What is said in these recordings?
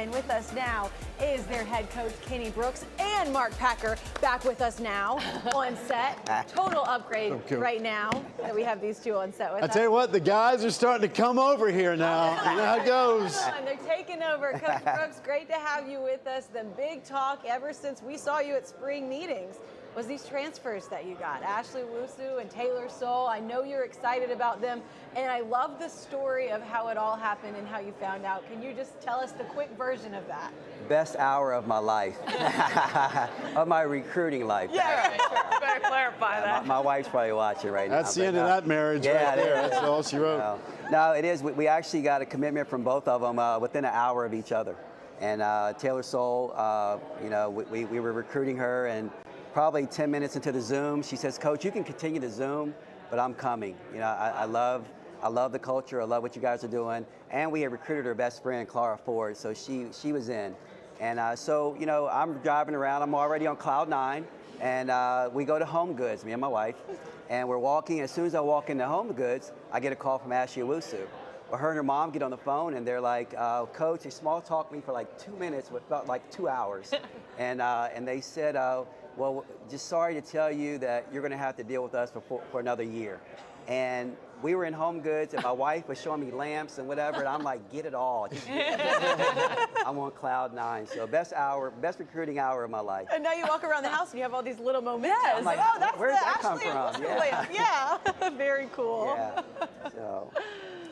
And with us now is their head coach, Kenny Brooks, and Mark Packer back with us now on set. Total upgrade right now that we have these two on set with us. I tell you what, the guys are starting to come over here now. You know how it goes. And they're taking over. Coach Brooks, great to have you with us. The big talk ever since we saw you at spring meetings was these transfers that you got, Ashley Owusu and Taylor Soule. I know you're excited about them, and I love the story of how it all happened and how you found out. Can you just tell us the quick version of that? Best hour of my life, of my recruiting life. Yeah, right. Better clarify that. My wife's probably watching right now. That's the end of that marriage right there. That's all she wrote. No, it is. We actually got a commitment from both of them within an hour of each other. And Taylor Soule, you know, we were recruiting her, and probably 10 minutes into the Zoom, she says, "Coach, you can continue the Zoom, but I'm coming." You know, I love the culture. I love what you guys are doing. And we had recruited her best friend, Clara Ford, so she was in. And so, you know, I'm driving around. I'm already on cloud 9, and we go to Home Goods, me and my wife, and we're walking. As soon as I walk into Home Goods, I get a call from Ashley Owusu. Well, her and her mom get on the phone, and they're like, "Coach, they small talked me for like 2 minutes, what felt like 2 hours," and they said, "Well, just sorry to tell you that you're going to have to deal with us for another year." And we were in Home Goods, and my wife was showing me lamps and whatever, and I'm like, "Get it all." I'm on cloud 9. So best recruiting hour of my life. And now you walk around the house and you have all these little moments. I'm like, oh, that's where did that come Ashley from? lamp. Yeah. Very cool. Yeah. So.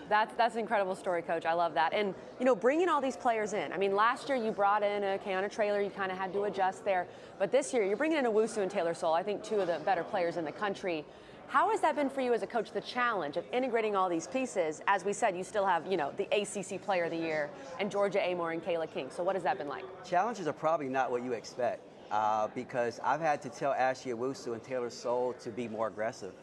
That's an incredible story, Coach. I love that. And, you know, bringing all these players in. I mean, last year you brought in a Kiana Traylor. You kind of had to adjust there. But this year you're bringing in Owusu and Taylor Soule, I think 2 of the better players in the country. How has that been for you as a coach, the challenge of integrating all these pieces? As we said, you still have, you know, the ACC Player of the Year and Georgia Amore and Kayla King. So what has that been like? Challenges are probably not what you expect. Because I've had to tell Ashley Owusu and Taylor Soule to be more aggressive.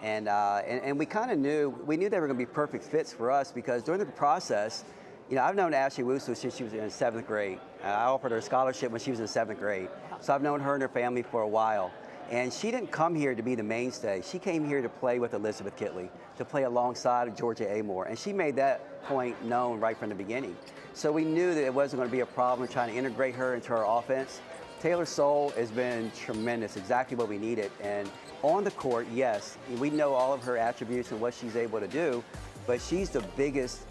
And we kind of knew they were going to be perfect fits for us, because during the process, you know, I've known Ashley Owusu since she was in 7th grade. I offered her a scholarship when she was in 7th grade. So I've known her and her family for a while. And she didn't come here to be the mainstay. She came here to play with Elizabeth Kitley, to play alongside of Georgia Amore. And she made that point known right from the beginning. So we knew that it wasn't going to be a problem trying to integrate her into our offense. Taylor Soule has been tremendous, exactly what we needed. And on the court, yes, we know all of her attributes and what she's able to do, but she's the biggest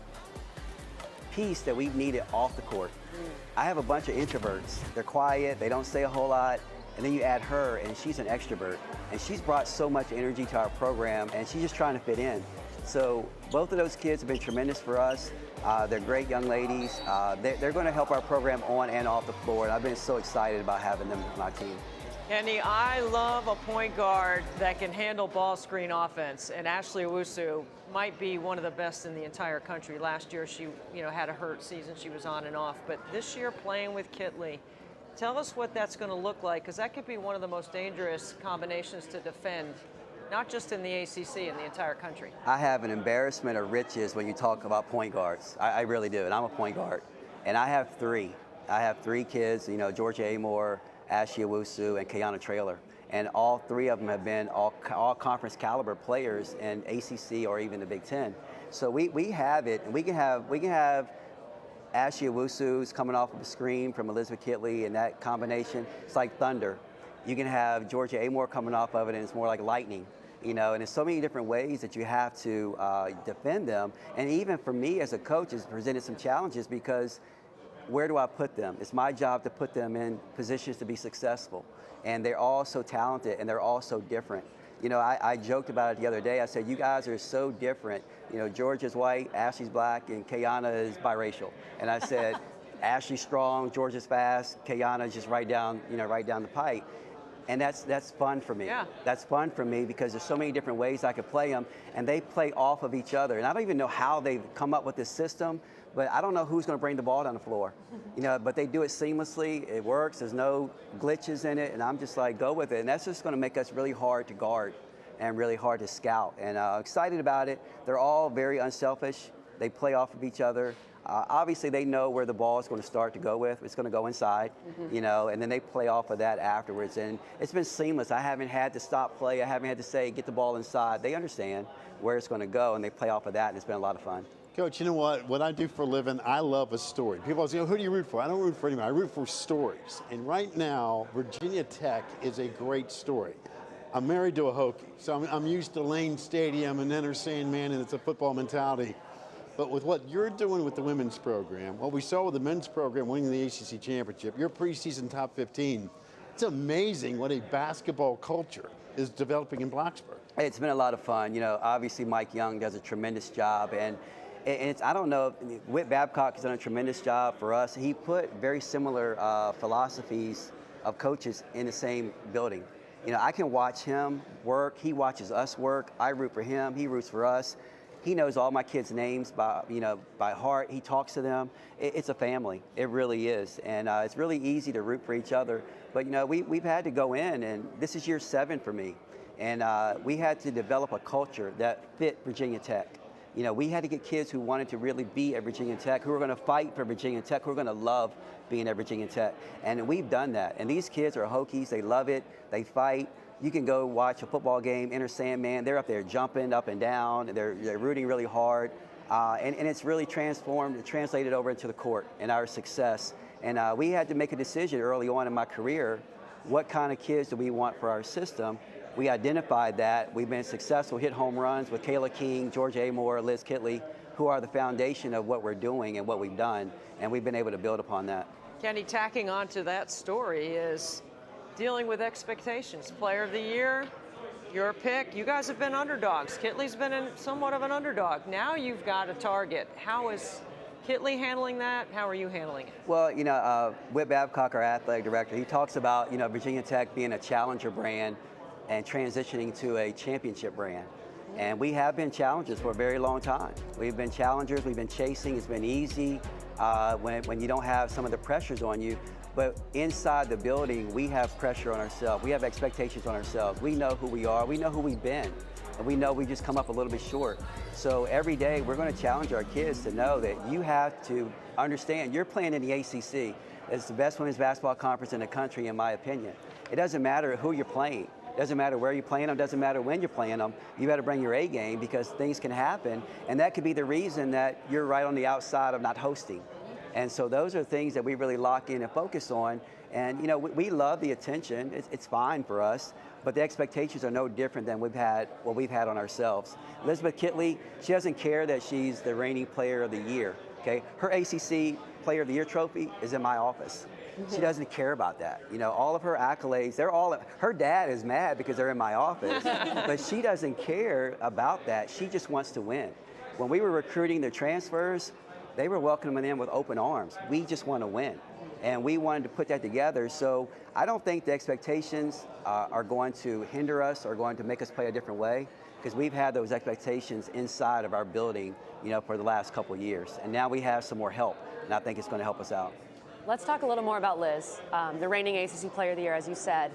piece that we've needed off the court. I have a bunch of introverts. They're quiet, they don't say a whole lot, and then you add her, and she's an extrovert. And she's brought so much energy to our program, and she's just trying to fit in. So both of those kids have been tremendous for us. They're great young ladies. They're going to help our program on and off the floor, and I've been so excited about having them on my team. Kenny, I love a point guard that can handle ball screen offense, and Ashley Owusu might be one of the best in the entire country. Last year she, you know, had a hurt season. She was on and off, but this year playing with Kitley, tell us what that's going to look like, because that could be one of the most dangerous combinations to defend, not just in the ACC, in the entire country. I have an embarrassment of riches when you talk about point guards. I really do, and I'm a point guard. And I have 3. I have 3 kids, you know, Georgia Amore, Ashley Owusu, and Kiana Traylor. And all 3 of them have been all conference caliber players in ACC or even the Big Ten. So we have it, and we can have Ashley Owusu's coming off of a screen from Elizabeth Kitley, and that combination, it's like thunder. You can have Georgia Amore coming off of it, and it's more like lightning. You know, and there's so many different ways that you have to defend them. And even for me as a coach, it's presented some challenges, because where do I put them? It's my job to put them in positions to be successful. And they're all so talented, and they're all so different. You know, I joked about it the other day. I said, you guys are so different. You know, Georgia's white, Ashley's black, and Kiana is biracial. And I said, Ashley's strong, Georgia's fast, Kiana's just right down the pipe. And that's fun for me. Yeah. That's fun for me, because there's so many different ways I could play them, and they play off of each other. And I don't even know how they've come up with this system, but I don't know who's going to bring the ball down the floor. You know, but they do it seamlessly. It works. There's no glitches in it, and I'm just like, go with it. And that's just going to make us really hard to guard and really hard to scout. And excited about it. They're all very unselfish. They play off of each other. Obviously, they know where the ball is going to start to go with. It's going to go inside, you know, and then they play off of that afterwards. And it's been seamless. I haven't had to stop play. I haven't had to say, get the ball inside. They understand where it's going to go, and they play off of that, and it's been a lot of fun. Coach, you know what? What I do for a living, I love a story. People always go, who do you root for? I don't root for anyone. I root for stories. And right now, Virginia Tech is a great story. I'm married to a Hokie, so I'm used to Lane Stadium and Enter Sandman, and it's a football mentality. But with what you're doing with the women's program, what we saw with the men's program winning the ACC championship, your preseason top 15, it's amazing what a basketball culture is developing in Blacksburg. It's been a lot of fun. You know, obviously Mike Young does a tremendous job, and it's, I don't know, Whit Babcock has done a tremendous job for us. He put very similar philosophies of coaches in the same building. You know, I can watch him work. He watches us work. I root for him. He roots for us. He knows all my kids' names by heart. He talks to them. It's a family. It really is. And it's really easy to root for each other. But, you know, we've had to go in, and this is year 7 for me. And we had to develop a culture that fit Virginia Tech. You know, we had to get kids who wanted to really be at Virginia Tech, who were going to fight for Virginia Tech, who were going to love being at Virginia Tech. And we've done that. And these kids are Hokies. They love it. They fight. You can go watch a football game, Enter Sandman. They're up there jumping up and down. They're rooting really hard. And it's really translated over into the court and our success. And we had to make a decision early on in my career, what kind of kids do we want for our system? We identified that. We've been successful, hit home runs with Kayla King, Georgia Amore, Liz Kitley, who are the foundation of what we're doing and what we've done, and we've been able to build upon that. Kenny, tacking on to that story is dealing with expectations. Player of the year, your pick. You guys have been underdogs. Kitley's been somewhat of an underdog. Now you've got a target. How is Kitley handling that? How are you handling it? Well, you know, Whit Babcock, our athletic director, he talks about, you know, Virginia Tech being a challenger brand and transitioning to a championship brand. And we have been challengers for a very long time. We've been challengers, we've been chasing, it's been easy when you don't have some of the pressures on you. But inside the building, we have pressure on ourselves. We have expectations on ourselves. We know who we are, we know who we've been, and we know we just come up a little bit short. So every day, we're gonna challenge our kids to know that you have to understand, you're playing in the ACC. It's the best women's basketball conference in the country, in my opinion. It doesn't matter who you're playing. Doesn't matter where you're playing them, doesn't matter when you're playing them. You got to bring your A game because things can happen, and that could be the reason that you're right on the outside of not hosting. And so those are things that we really lock in and focus on. And you know, we love the attention. It's fine for us, but the expectations are no different than what we've had on ourselves. Elizabeth Kitley, she doesn't care that she's the reigning player of the year. Okay, her ACC Player of the Year trophy is in my office. She doesn't care about that. You know, all of her accolades, her dad is mad because they're in my office, but she doesn't care about that. She just wants to win. When we were recruiting the transfers, they were welcoming them with open arms. We just want to win. And we wanted to put that together. So I don't think the expectations are going to hinder us or going to make us play a different way, because we've had those expectations inside of our building, you know, for the last couple of years. And now we have some more help, and I think it's going to help us out. Let's talk a little more about Liz, the reigning ACC Player of the Year, as you said.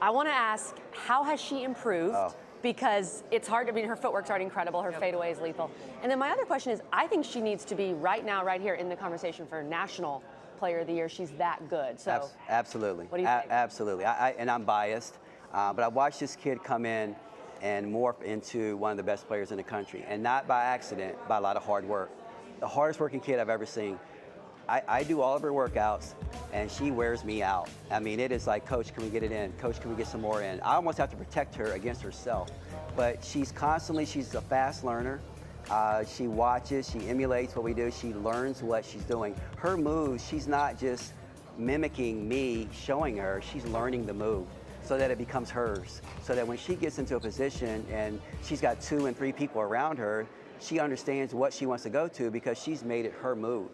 I want to ask, how has she improved? Oh. Because it's hard. I mean, her footwork's already incredible. Her fadeaway is lethal. And then my other question is, I think she needs to be right now, right here in the conversation for National Player of the Year. She's that good. So absolutely. What do you think? Absolutely. And I'm biased, but I watched this kid come in and morph into one of the best players in the country, and not by accident, by a lot of hard work. The hardest working kid I've ever seen. I do all of her workouts, and she wears me out. I mean, it is like, Coach, can we get it in? Coach, can we get some more in? I almost have to protect her against herself. But she's a fast learner. She watches, she emulates what we do, she learns what she's doing. Her moves, she's not just mimicking me showing her, she's learning the move so that it becomes hers. So that when she gets into a position and she's got 2 and 3 people around her, she understands what she wants to go to because she's made it her move.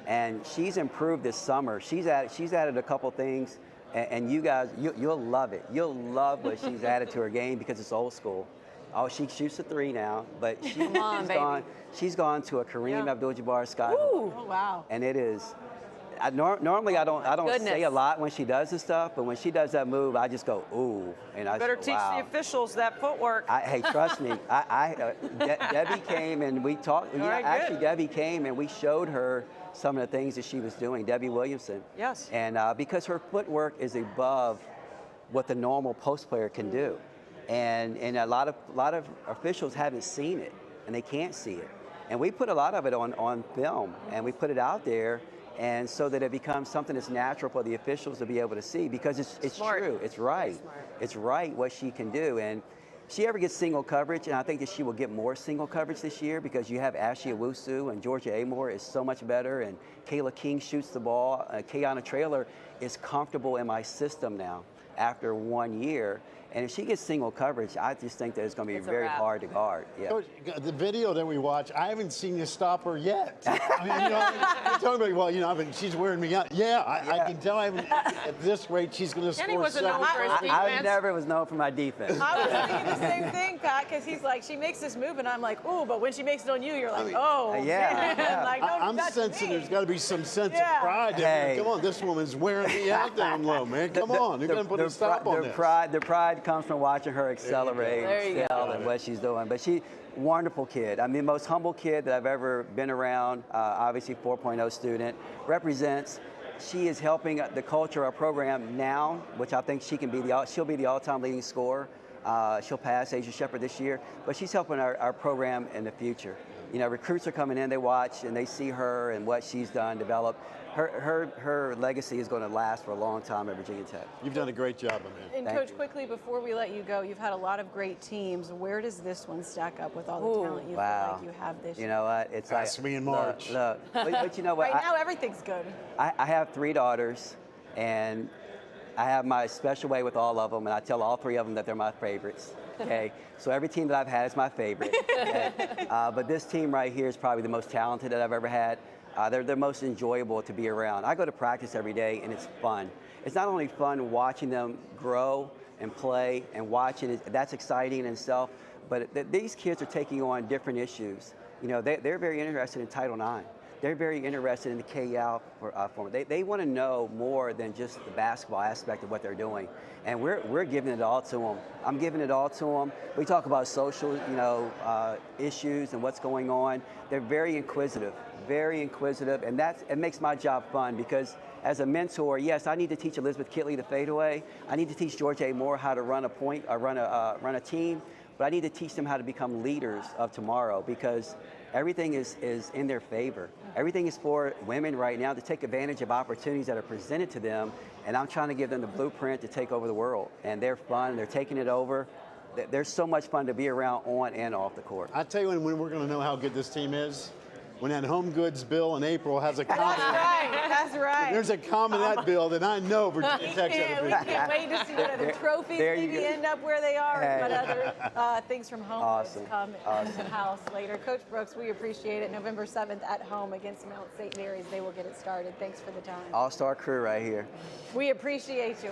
And she's improved this summer. She's added a couple things, and you guys, you'll love it. You'll love what she's added to her game because it's old school. Oh, she shoots a 3 now, but she's gone to a Kareem Abdul-Jabbar sky. Ooh. Oh, wow. And it is. Normally I don't say a lot when she does this stuff, but when she does that move, I just go, ooh. And I better go, teach wow. the officials that footwork. Hey, trust me. Debbie came and we talked. Actually, Debbie came and we showed her some of the things that she was doing, Debbie Williamson. Yes. And because her footwork is above what the normal post player can do. And a lot of officials haven't seen it, and they can't see it. And we put a lot of it on film, and we put it out there, and so that it becomes something that's natural for the officials to be able to see, because it's true, it's right. It's right what she can do. And if she ever gets single coverage, and I think that she will get more single coverage this year, because you have Ashley Owusu and Georgia Amore is so much better, and Kayla King shoots the ball. Kayana Traylor is comfortable in my system now after 1 year. And if she gets single coverage, I just think that it's going to be very hard to guard. Yeah. Coach, the video that we watch, I haven't seen you stop her yet. I mean, you're talking about, well, she's wearing me out. Yeah, I can tell. At this rate, she's going to score. Wasn't known for his defense. I never was known for my defense. I was thinking the same thing, Pat, because he's like, she makes this move, and I'm like, ooh, but when she makes it on you, you're like, oh, yeah. man. Like, no, I'm sensing there's got to be some sense of pride. Hey. Come on, this woman's wearing me out down low, man. Come on, you're going to put a stop on this. The pride comes from watching her accelerate and what she's doing. But she, wonderful kid. I mean, most humble kid that I've ever been around. Obviously, 4.0 student. Represents. She is helping the culture of our program now, which I think she'll be the all-time leading scorer. She'll pass Asia Shepherd this year, but she's helping our program in the future. Recruits are coming in, they watch, and they see her and what she's done, develop. Her legacy is going to last for a long time at Virginia Tech. You've done a great job, man. And Coach, quickly before we let you go, you've had a lot of great teams. Where does this one stack up with all the talent you feel like you have this year? You know what? It's Ask me in March. Look. But you know what? Right now, everything's good. I have 3 daughters, and I have my special way with all of them, and I tell all 3 of them that they're my favorites. Okay, so every team that I've had is my favorite. Okay? But this team right here is probably the most talented that I've ever had. They're the most enjoyable to be around. I go to practice every day, and it's fun. It's not only fun watching them grow and play and watching it, that's exciting in itself, but these kids are taking on different issues. They're very interested in Title IX. They're very interested in the KL format. They want to know more than just the basketball aspect of what they're doing. And we're giving it all to them. I'm giving it all to them. We talk about social, issues and what's going on. They're very inquisitive, and it makes my job fun, because as a mentor, yes, I need to teach Elizabeth Kitley the fadeaway. I need to teach Georgia Amore how to run run a team, but I need to teach them how to become leaders of tomorrow, because everything is in their favor. Everything is for women right now to take advantage of opportunities that are presented to them, and I'm trying to give them the blueprint to take over the world. And they're fun, they're taking it over. They're so much fun to be around on and off the court. I tell you when we're going to know how good this team is. When that home goods bill in April has a comment. That's right. There's a comment in that bill, then I know Virginia Tech's at a We can't wait to see what other trophies maybe end up where they are, and what other things from home come in the house later. Coach Brooks, we appreciate it. November 7th at home against Mount St. Mary's. They will get it started. Thanks for the time. All-star crew right here. We appreciate you.